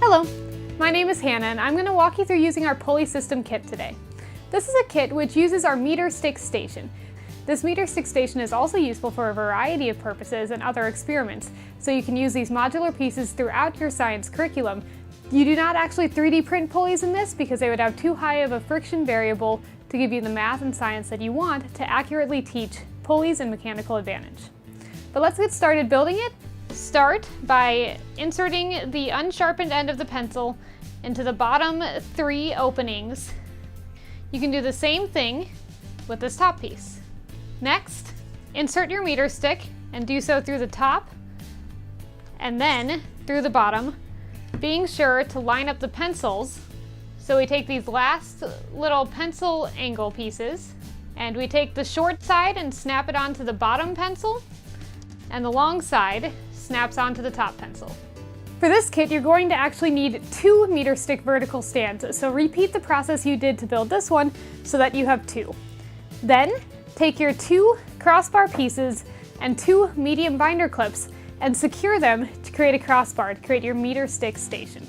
Hello, my name is Hannah and I'm going to walk you through using our pulley system kit today. This is a kit which uses our meter stick station. This meter stick station is also useful for a variety of purposes and other experiments, so you can use these modular pieces throughout your science curriculum. You do not actually 3D print pulleys in this because they would have too high of a friction variable to give you the math and science that you want to accurately teach pulleys and mechanical advantage. But let's get started building it. Start by inserting the unsharpened end of the pencil into the bottom 3 openings. You can do the same thing with this top piece. Next, insert your meter stick and do so through the top and then through the bottom, being sure to line up the pencils. So we take these last little pencil angle pieces and we take the short side and snap it onto the bottom pencil, and the long side snaps onto the top pencil. For this kit, you're going to actually need 2 meter stick vertical stands, so repeat the process you did to build this one so that you have 2. Then, take your 2 crossbar pieces and 2 medium binder clips and secure them to create a crossbar to create your meter stick station.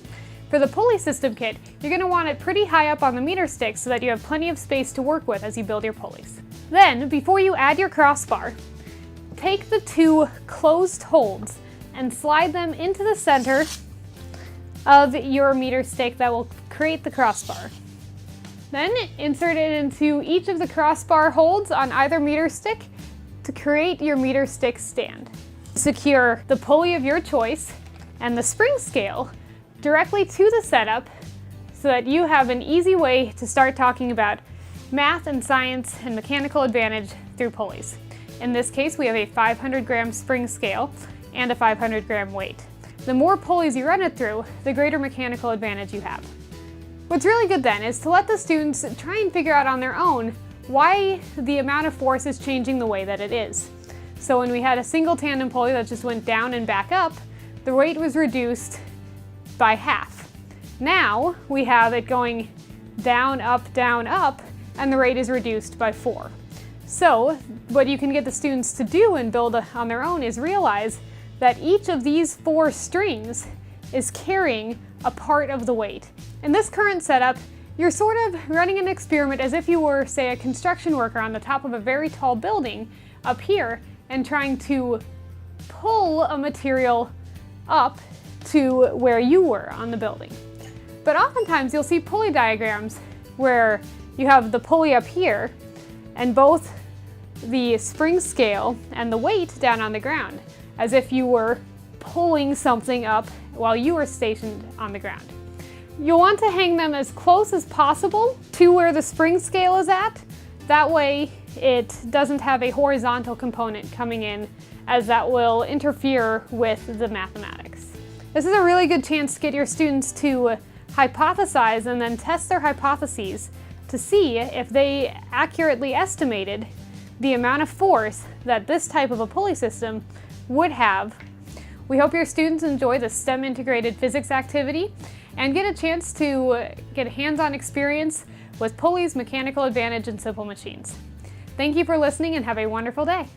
For the pulley system kit, you're going to want it pretty high up on the meter stick so that you have plenty of space to work with as you build your pulleys. Then, before you add your crossbar, take the 2 closed holds and slide them into the center of your meter stick that will create the crossbar. Then insert it into each of the crossbar holds on either meter stick to create your meter stick stand. Secure the pulley of your choice and the spring scale directly to the setup so that you have an easy way to start talking about math and science and mechanical advantage through pulleys. In this case, we have a 500-gram spring scale and a 500-gram weight. The more pulleys you run it through, the greater mechanical advantage you have. What's really good then is to let the students try and figure out on their own why the amount of force is changing the way that it is. So when we had a single tandem pulley that just went down and back up, the weight was reduced by half. Now we have it going down, up, and the rate is reduced by 4. So what you can get the students to do and build on their own is realize that each of these 4 strings is carrying a part of the weight. In this current setup, you're sort of running an experiment as if you were, say, a construction worker on the top of a very tall building up here and trying to pull a material up to where you were on the building. But oftentimes you'll see pulley diagrams where you have the pulley up here and both the spring scale and the weight down on the ground, as if you were pulling something up while you were stationed on the ground. You'll want to hang them as close as possible to where the spring scale is at. That way it doesn't have a horizontal component coming in, as that will interfere with the mathematics. This is a really good chance to get your students to hypothesize and then test their hypotheses to see if they accurately estimated the amount of force that this type of a pulley system would have. We hope your students enjoy the STEM integrated physics activity and get a chance to get hands-on experience with pulleys, mechanical advantage, and simple machines. Thank you for listening and have a wonderful day.